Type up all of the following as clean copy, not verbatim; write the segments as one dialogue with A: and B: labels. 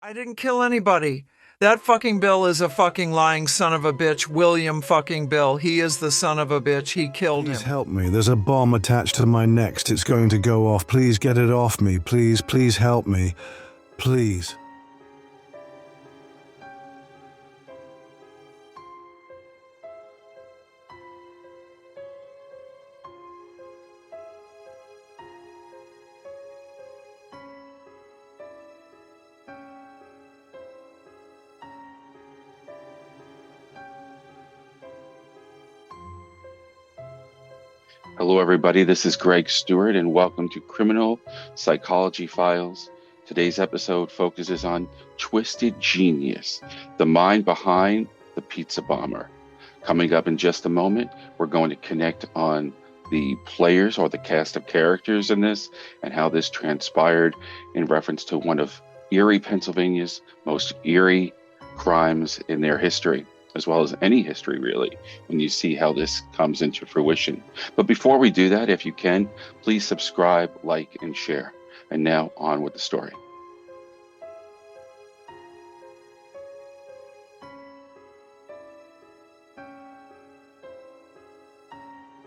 A: I didn't kill anybody. That fucking Bill is a fucking lying son of a bitch. William fucking Bill. He is the son of a bitch. He killed
B: Please
A: him.
B: help me. There's a bomb attached to my neck. It's going to go off. Please get it off me. Please help me. Please.
C: Hello, everybody. This is Greg Stewart, and welcome to Criminal Psychology Files. Today's episode focuses on Twisted Genius, the mind behind the pizza bomber. Coming up in just a moment, we're going to connect on the players or the cast of characters in this and how this transpired in reference to one of Erie, Pennsylvania's most eerie crimes in their history, as well as any history, really, when you see how this comes into fruition. But before we do that, if you can, please subscribe, like, and share. And now on with the story.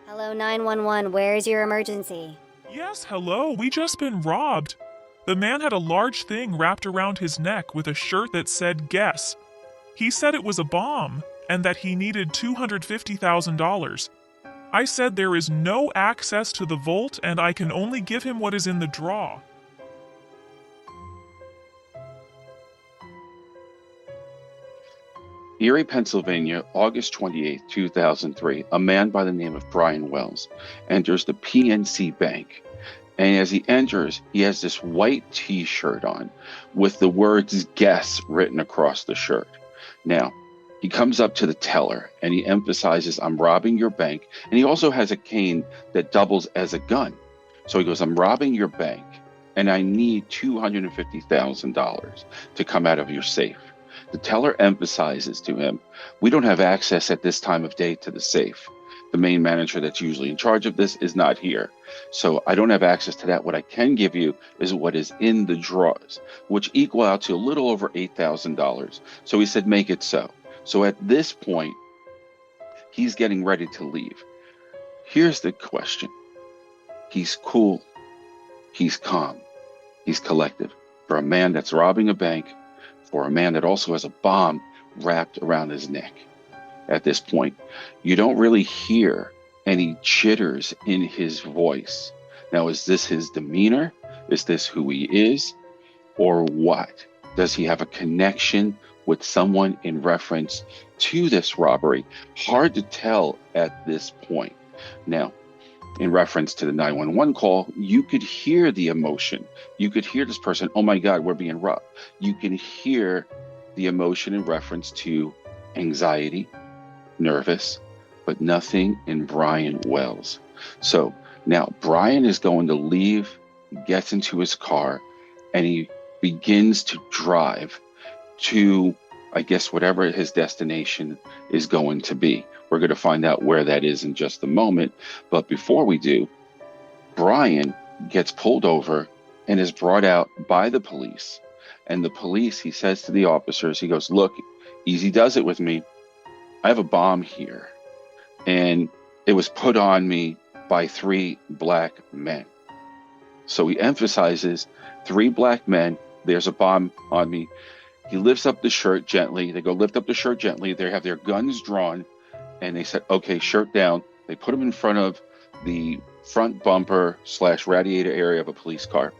D: Hello, 911. Where's your emergency?
E: Yes, hello. We just been robbed. The man had a large thing wrapped around his neck with a shirt that said guess. He said it was a bomb and that he needed $250,000. I said there is no access to the vault and I can only give him what is in the draw.
C: Erie, Pennsylvania, August 28, 2003, a man by the name of Brian Wells enters the PNC Bank. And as he enters, he has this white t-shirt on with the words guess written across the shirt. Now, he comes up to the teller and he emphasizes, I'm robbing your bank. And he also has a cane that doubles as a gun. So he goes, I'm robbing your bank and I need $250,000 to come out of your safe. The teller emphasizes to him, we don't have access at this time of day to the safe. The main manager that's usually in charge of this is not here. So I don't have access to that. What I can give you is what is in the drawers, which equal out to a little over $8,000. So he said, make it so. So at this point, he's getting ready to leave. Here's the question. He's cool. He's calm. He's collected. For a man that's robbing a bank, for a man that also has a bomb wrapped around his neck. At this point, you don't really hear any jitters in his voice. Now, is this his demeanor? Is this who he is? Or what? Does he have a connection with someone in reference to this robbery? Hard to tell at this point. Now, in reference to the 911 call, you could hear the emotion. You could hear this person, oh my God, we're being robbed. You can hear the emotion in reference to anxiety, nervous, but nothing in Brian Wells. So now Brian is going to leave, gets into his car, and he begins to drive to, I guess, whatever his destination is going to be. We're going to find out where that is in just a moment. But before we do, Brian gets pulled over and is brought out by the police. And the police, he says to the officers, he goes, look, easy does it with me. I have a bomb here. And it was put on me by 3 black men. So he emphasizes 3 black men. There's a bomb on me. He lifts up the shirt gently. They go lift up the shirt gently. They have their guns drawn. And they said, okay, shirt down. They put him in front of the front bumper / radiator area of a police car.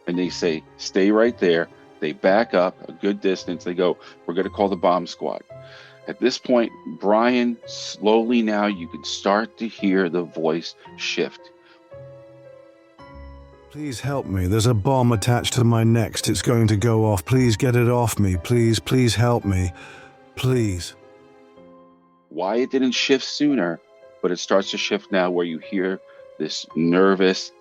C: And they say, stay right there. They back up a good distance. They go, we're going to call the bomb squad. At this point, Brian, slowly now you can start to hear the voice shift.
B: Please help me. There's a bomb attached to my neck. It's going to go off. Please get it off me. Please help me. Please.
C: Why it didn't shift sooner, but it starts to shift now where you hear this nervous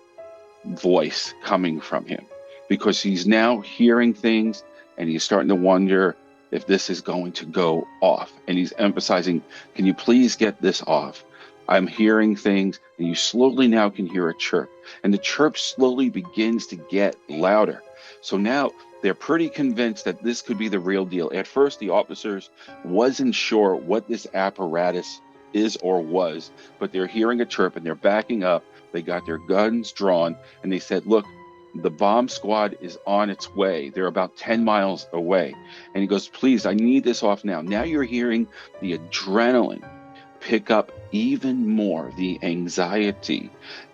C: voice coming from him because he's now hearing things and he's starting to wonder if this is going to go off. And he's emphasizing, can you please get this off? I'm hearing things, and you slowly now can hear a chirp. And the chirp slowly begins to get louder. So now They're pretty convinced that this could be the real deal. At first, the officers wasn't sure what this apparatus is or was, but they're hearing a chirp and they're backing up. They got their guns drawn and they said, look, the bomb squad is on its way. They're about 10 miles away. And he goes, please, I need this off now. Now you're hearing the adrenaline pick up even more, the anxiety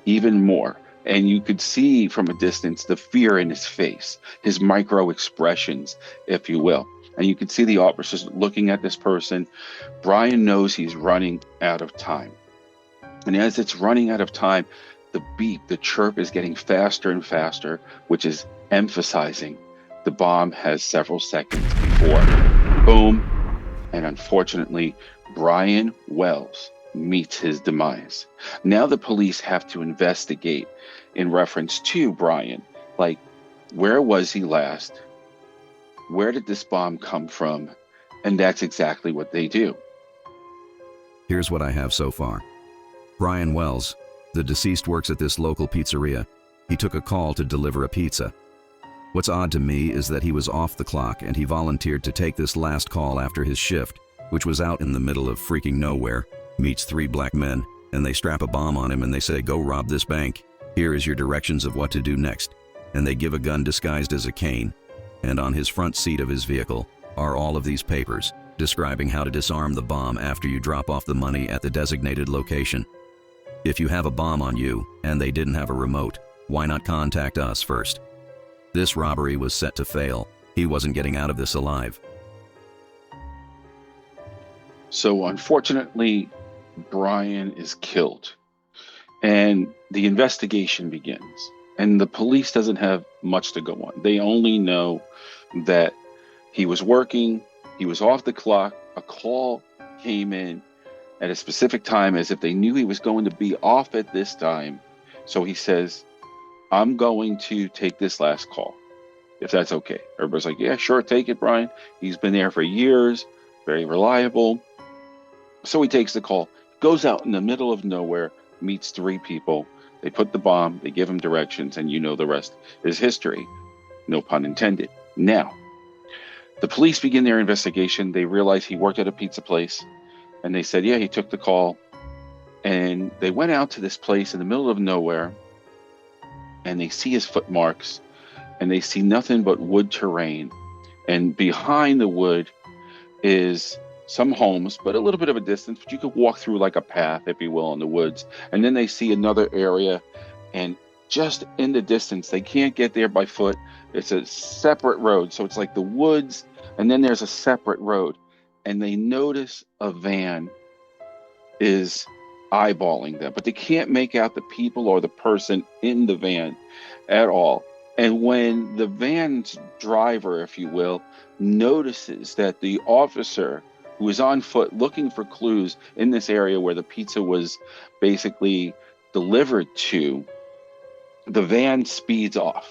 C: even more. And you could see from a distance the fear in his face, his micro expressions, if you will. And you could see the officers looking at this person. Brian knows he's running out of time. And as it's running out of time, the beep, the chirp is getting faster and faster, which is emphasizing the bomb has several seconds before. Boom. And unfortunately, Brian Wells meets his demise. Now the police have to investigate in reference to Brian. Like, where was he last? Where did this bomb come from? And that's exactly what they do.
F: Here's what I have so far. Brian Wells, the deceased, works at this local pizzeria. He took a call to deliver a pizza. What's odd to me is that he was off the clock and he volunteered to take this last call after his shift, which was out in the middle of freaking nowhere, meets 3 black men, and they strap a bomb on him and they say, go rob this bank. Here is your directions of what to do next. And they give a gun disguised as a cane. And on his front seat of his vehicle are all of these papers describing how to disarm the bomb after you drop off the money at the designated location. If you have a bomb on you and they didn't have a remote, why not contact us first? This robbery was set to fail. He wasn't getting out of this alive.
C: So unfortunately, Brian is killed and the investigation begins. And the police doesn't have much to go on. They only know that he was working, he was off the clock, a call came in at a specific time as if they knew he was going to be off at this time. So he says, I'm going to take this last call, if that's okay. Everybody's like, yeah, sure, take it, Brian. He's been there for years, very reliable. So he takes the call, goes out in the middle of nowhere, meets 3 people. They put the bomb, they give him directions, and you know the rest is history. No pun intended. Now, the police begin their investigation. They realize he worked at a pizza place, and they said, yeah, he took the call. And they went out to this place in the middle of nowhere, and they see his footmarks, and they see nothing but wood terrain. And behind the wood is some homes, but a little bit of a distance, but you could walk through like a path, if you will, in the woods. And then they see another area, and just in the distance, they can't get there by foot. It's a separate road. So it's like the woods, and then there's a separate road. And they notice a van is eyeballing them, but they can't make out the people or the person in the van at all. And when the van's driver, if you will, notices that the officer who is on foot looking for clues in this area where the pizza was basically delivered to, the van speeds off.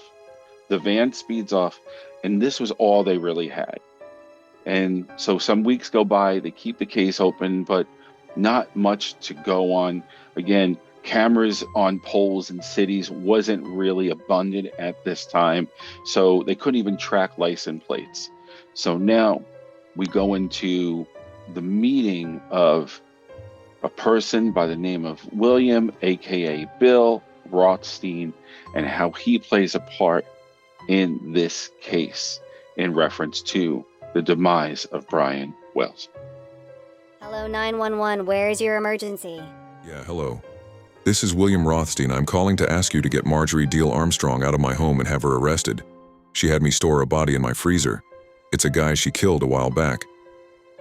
C: The van speeds off, and this was all they really had. And so some weeks go by, they keep the case open, but not much to go on. Again, cameras on poles in cities wasn't really abundant at this time, so they couldn't even track license plates. So now we go into the meeting of a person by the name of William, aka Bill Rothstein, and how he plays a part in this case in reference to the demise of Brian Wells.
D: Hello, 911. Where is your emergency?
G: Yeah, hello. This is William Rothstein. I'm calling to ask you to get Marjorie Diehl-Armstrong out of my home and have her arrested. She had me store a body in my freezer. It's a guy she killed a while back.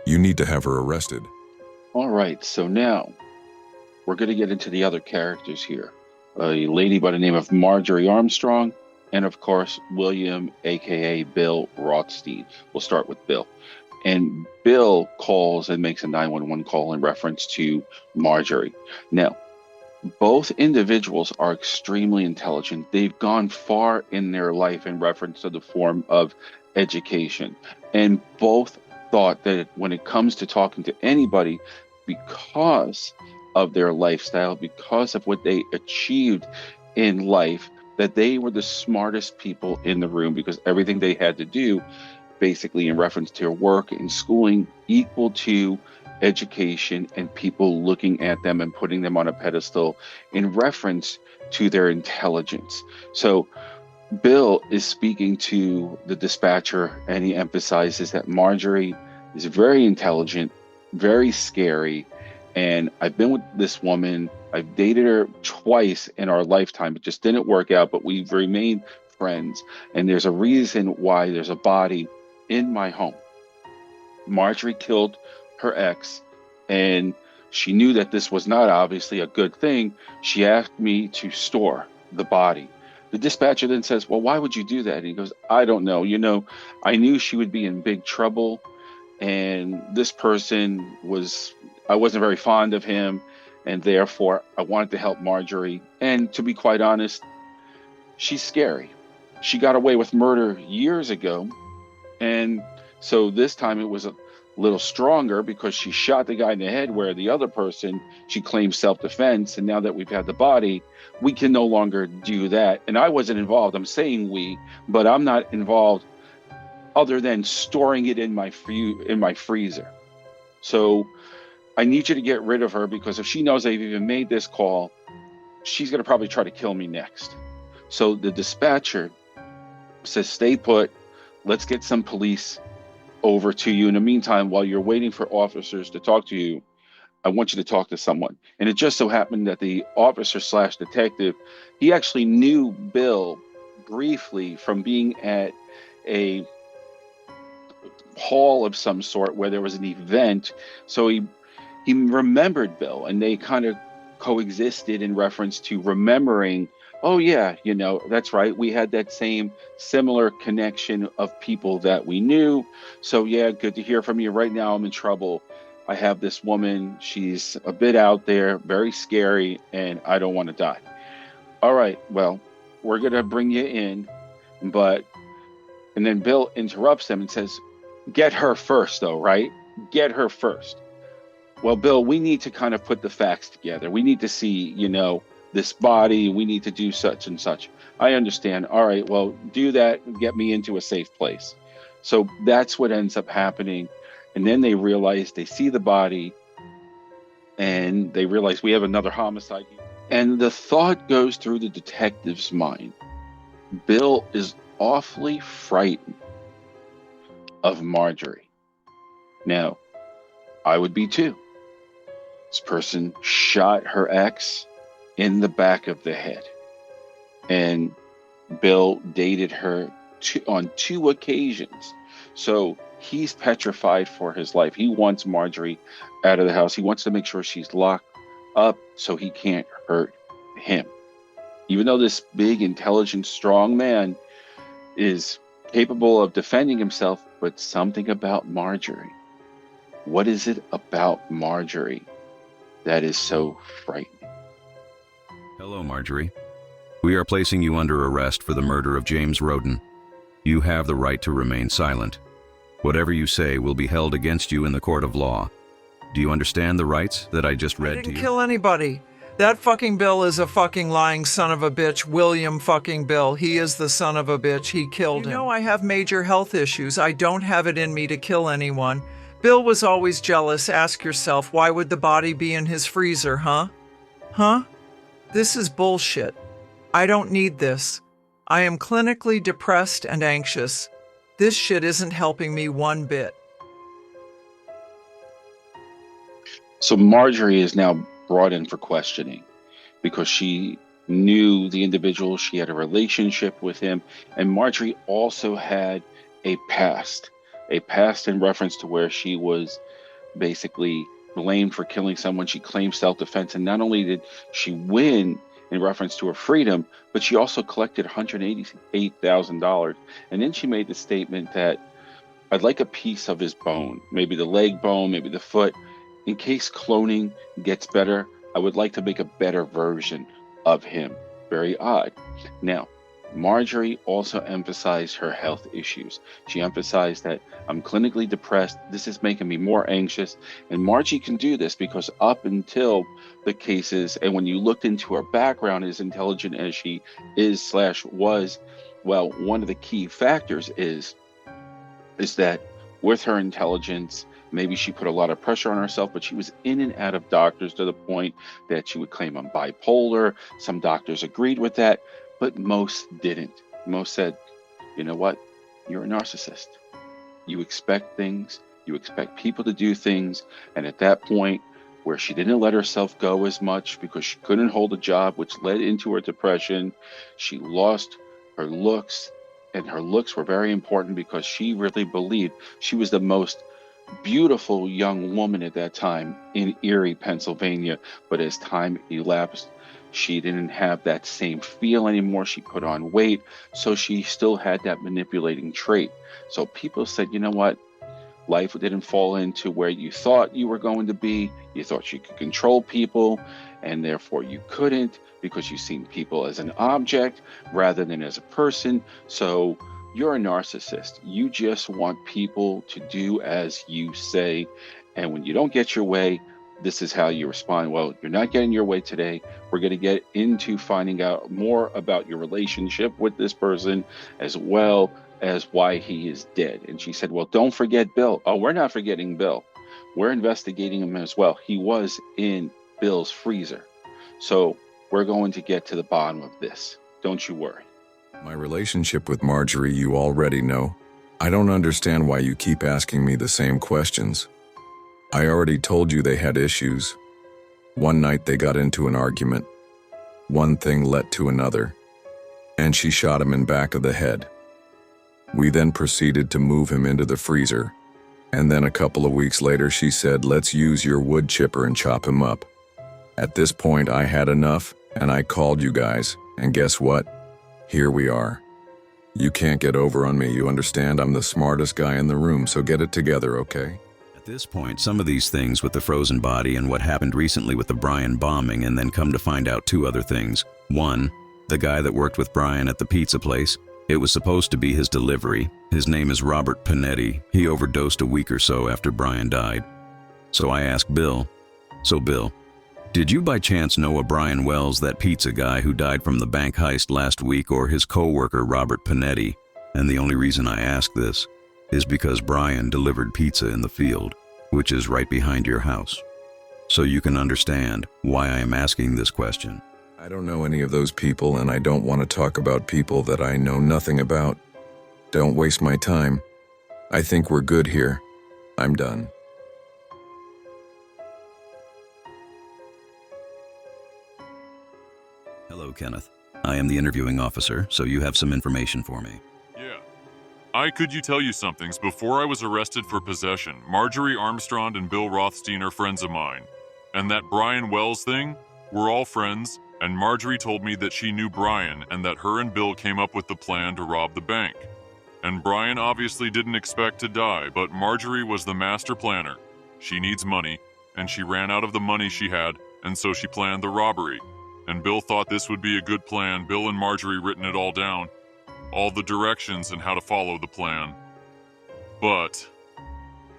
G: You need to have her arrested.
C: All right, so now we're going to get into the other characters here. A lady by the name of Marjorie Armstrong, and of course, William, aka Bill Rothstein. We'll start with Bill. And Bill calls and makes a 911 call in reference to Marjorie. Now, both individuals are extremely intelligent. They've gone far in their life in reference to the form of education. And both thought that when it comes to talking to anybody, because of their lifestyle, because of what they achieved in life, that they were the smartest people in the room because everything they had to do, basically in reference to work and schooling, equal to education and people looking at them and putting them on a pedestal in reference to their intelligence. So Bill is speaking to the dispatcher, and he emphasizes that Marjorie is very intelligent, very scary, and I've been with this woman. I've dated her twice in our lifetime. It just didn't work out, but we've remained friends. And there's a reason why there's a body in my home. Marjorie killed her ex, and she knew that this was not obviously a good thing. She asked me to store the body. The dispatcher then says, well, why would you do that? And he goes, I don't know. You know, I knew she would be in big trouble. And this person I wasn't very fond of him. And therefore, I wanted to help Marjorie. And to be quite honest, she's scary. She got away with murder years ago. And so this time it was a little stronger because she shot the guy in the head, where the other person, she claimed self-defense. And now that we've had the body, we can no longer do that. And I wasn't involved. I'm saying we, but I'm not involved other than storing it in my freezer. So I need you to get rid of her, because if she knows I've even made this call, she's going to probably try to kill me next. So the dispatcher says, stay put. Let's get some police over to you. In the meantime, while you're waiting for officers to talk to you, I want you to talk to someone. And it just so happened that the officer / detective, he actually knew Bill briefly from being at a hall of some sort where there was an event. So he remembered Bill, and they kind of coexisted in reference to remembering, oh yeah, you know, that's right, we had that same similar connection of people that we knew. So yeah, good to hear from you. Right now I'm in trouble. I have this woman, she's a bit out there, very scary, and I don't want to die. All right, well, we're gonna bring you in, and then Bill interrupts them and says, get her first though, right? Get her first. Well, Bill, we need to kind of put the facts together. We need to see, you know, this body. We need to do such and such. I understand. All right, well, do that and get me into a safe place. So that's what ends up happening. And then they realize, they see the body, and they realize we have another homicide. And the thought goes through the detective's mind. Bill is awfully frightened of Marjorie. Now, I would be too. This person shot her ex in the back of the head. And Bill dated her on 2 occasions. So he's petrified for his life. He wants Marjorie out of the house. He wants to make sure she's locked up so he can't hurt him. Even though this big, intelligent, strong man is capable of defending himself, but something about Marjorie. What is it about Marjorie that is so frightening?
F: Hello, Marjorie. We are placing you under arrest for the murder of James Roden. You have the right to remain silent. Whatever you say will be held against you in the court of law. Do you understand the rights that I just read to you?
A: I didn't kill anybody. That fucking Bill is a fucking lying son of a bitch. William fucking Bill. He is the son of a bitch. He killed him. You know I have major health issues. I don't have it in me to kill anyone. Bill was always jealous. Ask yourself, why would the body be in his freezer, huh? Huh? This is bullshit. I don't need this. I am clinically depressed and anxious. This shit isn't helping me one bit.
C: So Marjorie is now brought in for questioning because she knew the individual. She had a relationship with him. And Marjorie also had a past in reference to where she was basically blamed for killing someone. She claimed self-defense. And not only did she win in reference to her freedom, but she also collected $188,000. And then she made the statement that, I'd like a piece of his bone, maybe the leg bone, maybe the foot. In case cloning gets better, I would like to make a better version of him. Very odd. Now, Marjorie also emphasized her health issues. She emphasized that I'm clinically depressed. This is making me more anxious. And Margie can do this because up until the cases, and when you looked into her background, as intelligent as she is/was, well, one of the key factors is that with her intelligence, maybe she put a lot of pressure on herself, but she was in and out of doctors to the point that she would claim I'm bipolar. Some doctors agreed with that, but most didn't. Most said, you know what? You're a narcissist. You expect things, you expect people to do things, and at that point, where she didn't let herself go as much because she couldn't hold a job, which led into her depression, she lost her looks, and her looks were very important because she really believed she was the most beautiful young woman at that time in Erie, Pennsylvania. But as time elapsed, she didn't have that same feel anymore. She put on weight, so she still had that manipulating trait. So people said, you know what? Life didn't fall into where you thought you were going to be. You thought you could control people, and therefore you couldn't because you seen people as an object rather than as a person. So you're a narcissist. You just want people to do as you say. And when you don't get your way, this is how you respond. Well, you're not getting your way today. We're going to get into finding out more about your relationship with this person as well as why he is dead. And she said, well, don't forget Bill. Oh, we're not forgetting Bill. We're investigating him as well. He was in Bill's freezer. So we're going to get to the bottom of this. Don't you worry.
G: My relationship with Marjorie you already know. I don't understand why you keep asking me the same questions. I already told you they had issues. One night they got into an argument. One thing led to another, and she shot him in back of the head. We then proceeded to move him into the freezer, and then a couple of weeks later she said, let's use your wood chipper and chop him up. At this point I had enough, and I called you guys, and guess what? Here we are. You can't get over on me, you understand? I'm the smartest guy in the room, so get it together, okay?
F: At this point, some of these things with the frozen body and what happened recently with the Brian bombing, and then come to find out two other things. One, the guy that worked with Brian at the pizza place, it was supposed to be his delivery. His name is Robert Panetti. He overdosed a week or so after Brian died. So I asked Bill, so Bill, did you by chance know a Brian Wells, that pizza guy who died from the bank heist last week, or his co-worker Robert Panetti? And the only reason I ask this is because Brian delivered pizza in the field, which is right behind your house. So you can understand why I am asking this question.
G: I don't know any of those people, and I don't want to talk about people that I know nothing about. Don't waste my time. I think we're good here. I'm done.
F: Hello, Kenneth. I am the interviewing officer, so you have some information for me.
H: Yeah. Could you tell you something? Before I was arrested for possession, Marjorie Armstrong and Bill Rothstein are friends of mine. And that Brian Wells thing, we're all friends, and Marjorie told me that she knew Brian and that her and Bill came up with the plan to rob the bank. And Brian obviously didn't expect to die, but Marjorie was the master planner. She needs money, and she ran out of the money she had, and so she planned the robbery. And Bill thought this would be a good plan. Bill and Marjorie written it all down, all the directions and how to follow the plan. But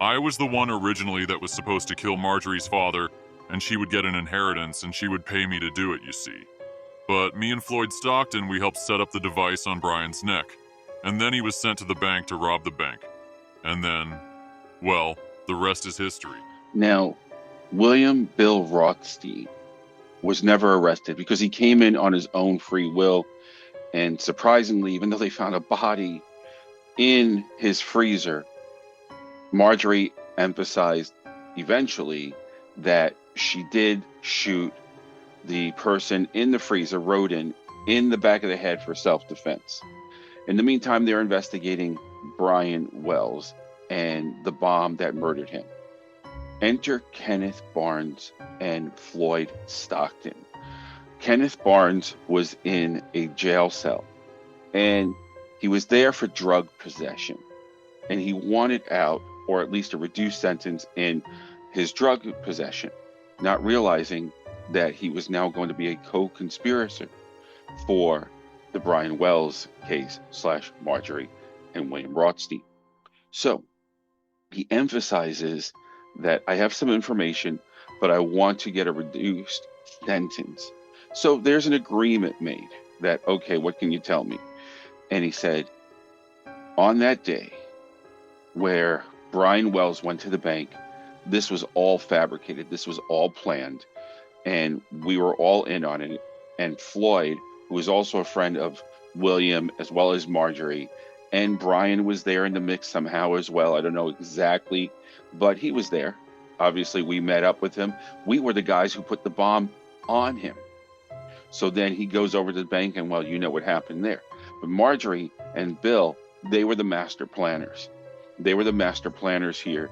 H: I was the one originally that was supposed to kill Marjorie's father, and she would get an inheritance and she would pay me to do it, you see. But me and Floyd Stockton, we helped set up the device on Brian's neck, and then he was sent to the bank to rob the bank. And then, well, the rest is history.
C: Now, William Bill Rothstein was never arrested because he came in on his own free will. And surprisingly, even though they found a body in his freezer, Marjorie emphasized eventually that she did shoot the person in the freezer, Rodin, in the back of the head for self-defense. In the meantime, they're investigating Brian Wells and the bomb that murdered him. Enter Kenneth Barnes and Floyd Stockton. Kenneth Barnes was in a jail cell, and he was there for drug possession, and he wanted out, or at least a reduced sentence in his drug possession, not realizing that he was now going to be a co-conspirator for the the Brian Wells case / Marjorie and William Rothstein. So he emphasizes that I have some information, but I want to get a reduced sentence. So there's an agreement made that, okay, what can you tell me? And he said, on that day where Brian Wells went to the bank, this was all fabricated. This was all planned. And we were all in on it. And Floyd, who was also a friend of William as well as Marjorie, and Brian was there in the mix somehow as well. I don't know exactly, but he was there. Obviously, we met up with him. We were the guys who put the bomb on him. So then he goes over to the bank, and well, you know what happened there. But Marjorie and Bill, they were the master planners. They were the master planners here.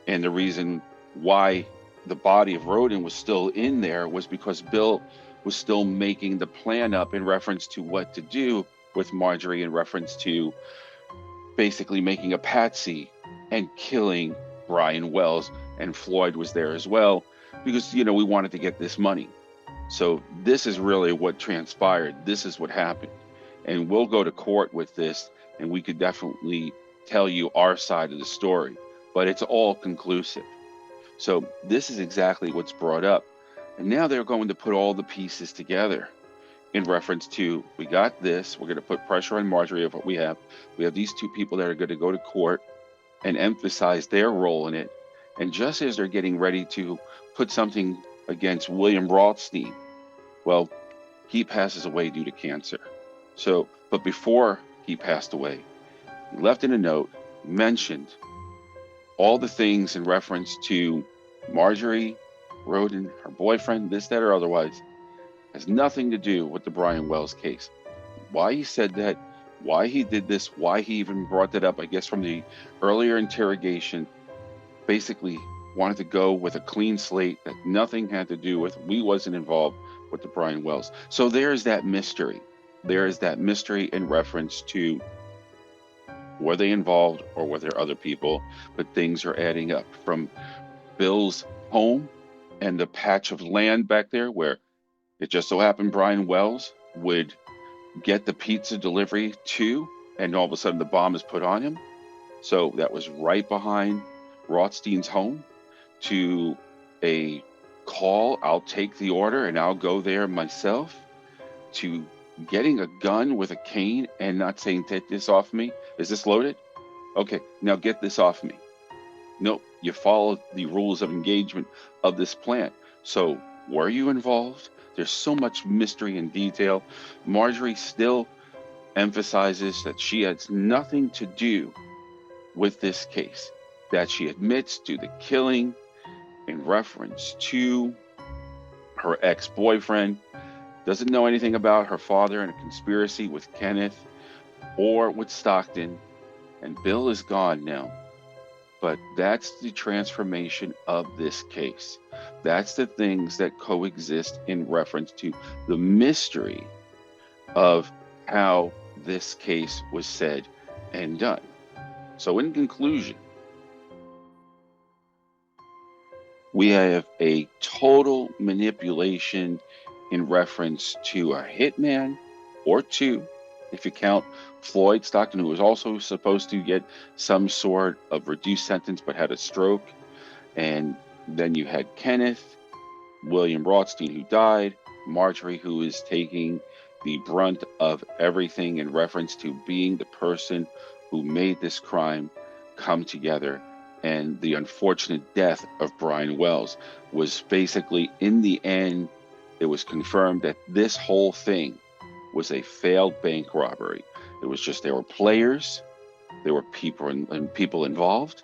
C: And the reason why the body of Roden was still in there was because Bill was still making the plan up in reference to what to do with Marjorie, in reference to basically making a patsy and killing Brian Wells. And Floyd was there as well because, you know, we wanted to get this money. So this is really what transpired. This is what happened. And we'll go to court with this, and we could definitely tell you our side of the story, but it's all conclusive. So this is exactly what's brought up. And now they're going to put all the pieces together in reference to, we got this, we're going to put pressure on Marjorie of what we have. We have these two people that are going to go to court and emphasize their role in it. And just as they're getting ready to put something against William Rothstein, well, he passes away due to cancer. So, but before he passed away, he left in a note, mentioned all the things in reference to Marjorie, Roden, her boyfriend, this, that, or otherwise, has nothing to do with the Brian Wells case. Why he said that, why he did this, why he even brought that up, I guess from the earlier interrogation, basically wanted to go with a clean slate that nothing had to do with, we wasn't involved with the Brian Wells. So there's that mystery. There is that mystery in reference to, were they involved or were there other people? But things are adding up from Bill's home and the patch of land back there where it just so happened Brian Wells would get the pizza delivery to, and all of a sudden the bomb is put on him. So that was right behind Rothstein's home, to a call, I'll take the order and I'll go there myself, to getting a gun with a cane and not saying, take this off me. Is this loaded? Okay, now get this off me. Nope, you followed the rules of engagement of this plan. So were you involved? There's so much mystery and detail. Marjorie still emphasizes that she has nothing to do with this case, that she admits to the killing in reference to her ex-boyfriend, doesn't know anything about her father and a conspiracy with Kenneth or with Stockton, and Bill is gone now. But that's the transformation of this case. That's the things that coexist in reference to the mystery of how this case was said and done. So in conclusion, we have a total manipulation in reference to a hitman, or two, if you count Floyd Stockton, who was also supposed to get some sort of reduced sentence but had a stroke. And then you had Kenneth, William Rothstein, who died, Marjorie, who is taking the brunt of everything in reference to being the person who made this crime come together. And the unfortunate death of Brian Wells was basically, in the end, it was confirmed that this whole thing was a failed bank robbery. It was just, there were players, there were people involved,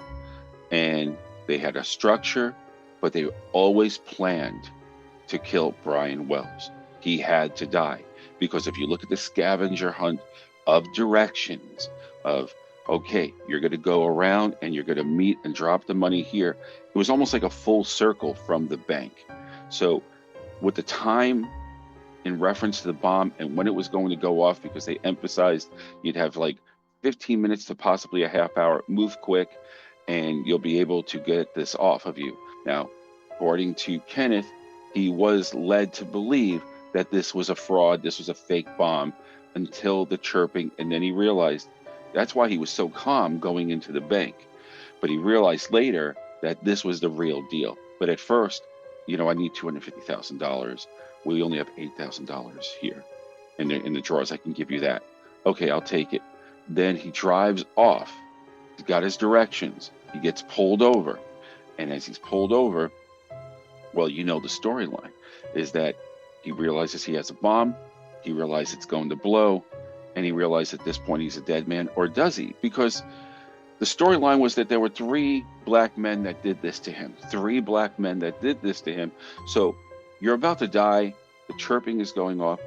C: and they had a structure, but they always planned to kill Brian Wells. He had to die, because if you look at the scavenger hunt of directions of, okay, you're going to go around and you're going to meet and drop the money here, it was almost like a full circle from the bank. So with the time in reference to the bomb and when it was going to go off, because they emphasized you'd have like 15 minutes to possibly a half hour, move quick, and you'll be able to get this off of you. Now, according to Kenneth, he was led to believe that this was a fraud, this was a fake bomb, until the chirping, and then he realized that's why he was so calm going into the bank. But he realized later that this was the real deal. But at first, I need $250,000. We only have $8,000 here in the drawers. I can give you that. Okay, I'll take it. Then he drives off. He's got his directions. He gets pulled over. And as he's pulled over, well, the storyline is that he realizes he has a bomb. He realizes it's going to blow. And he realizes at this point he's a dead man. Or does he? Because the storyline was that there were 3 black men that did this to him. 3 black men that did this to him. So you're about to die. The chirping is going off.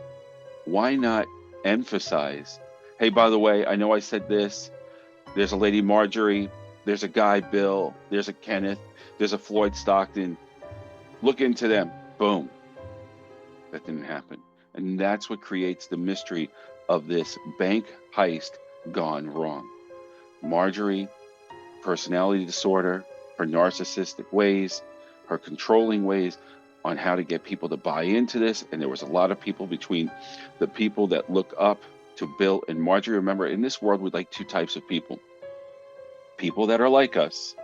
C: Why not emphasize, hey, by the way, I know I said this. There's a lady Marjorie. There's a guy Bill. There's a Kenneth. There's a Floyd Stockton. Look into them. Boom. That didn't happen. And that's what creates the mystery of this bank heist gone wrong. Marjorie, personality disorder, her narcissistic ways, her controlling ways on how to get people to buy into this. And there was a lot of people between the people that look up to Bill and Marjorie. Remember, in this world, we like 2 types of people. People that are like us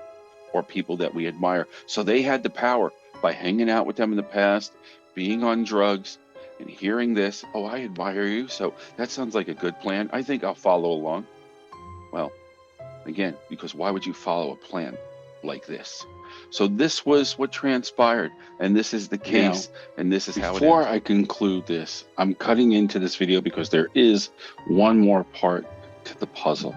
C: or people that we admire. So they had the power by hanging out with them in the past, being on drugs, and hearing this. Oh, I admire you. So that sounds like a good plan. I think I'll follow along. Well, again, because why would you follow a plan like this? So this was what transpired, and this is the case, and this is how it ends. Before I conclude this, I'm cutting into this video because there is one more part to the puzzle.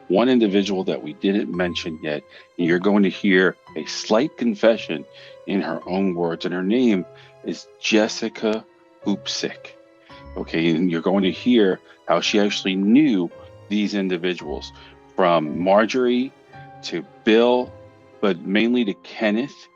C: One individual that we didn't mention yet, and you're going to hear a slight confession in her own words, and her name is Jessica Hoopsick. Okay, and you're going to hear how she actually knew these individuals, from Marjorie to Bill, but mainly to Kenneth.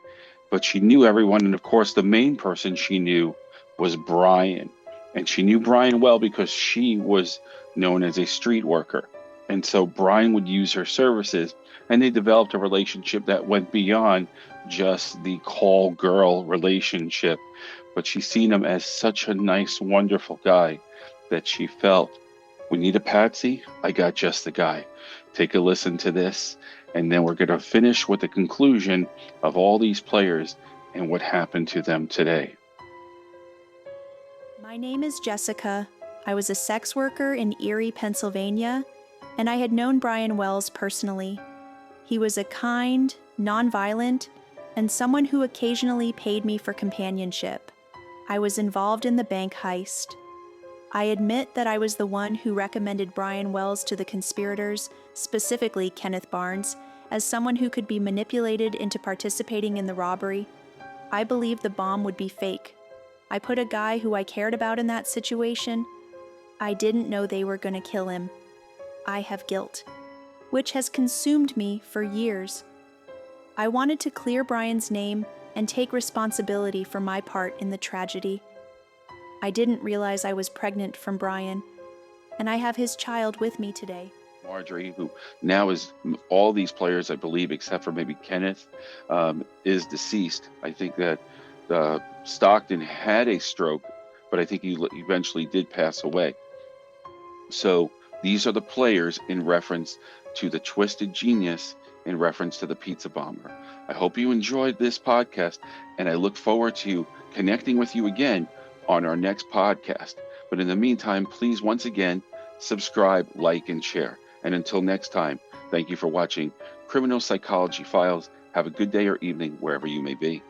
C: But she knew everyone, and of course the main person she knew was Brian. And she knew Brian well because she was known as a street worker. And so Brian would use her services, and they developed a relationship that went beyond just the call girl relationship. But she seen him as such a nice, wonderful guy that she felt, we need a patsy? I got just the guy. Take a listen to this, and then we're going to finish with the conclusion of all these players and what happened to them today.
I: My name is Jessica. I was a sex worker in Erie, Pennsylvania, and I had known Brian Wells personally. He was a kind, nonviolent, and someone who occasionally paid me for companionship. I was involved in the bank heist. I admit that I was the one who recommended Brian Wells to the conspirators, specifically Kenneth Barnes, as someone who could be manipulated into participating in the robbery. I believed the bomb would be fake. I put a guy who I cared about in that situation. I didn't know they were going to kill him. I have guilt, which has consumed me for years. I wanted to clear Brian's name and take responsibility for my part in the tragedy. I didn't realize I was pregnant from Brian, and I have his child with me today.
C: Marjorie, who now is all these players, I believe, except for maybe Kenneth, is deceased. I think that Stockton had a stroke, but I think he eventually did pass away. So these are the players in reference to the twisted genius, in reference to the pizza bomber. I hope you enjoyed this podcast, and I look forward to connecting with you again on our next podcast. But in the meantime, please once again, subscribe, like, and share. And until next time, thank you for watching Criminal Psychology Files. Have a good day or evening wherever you may be.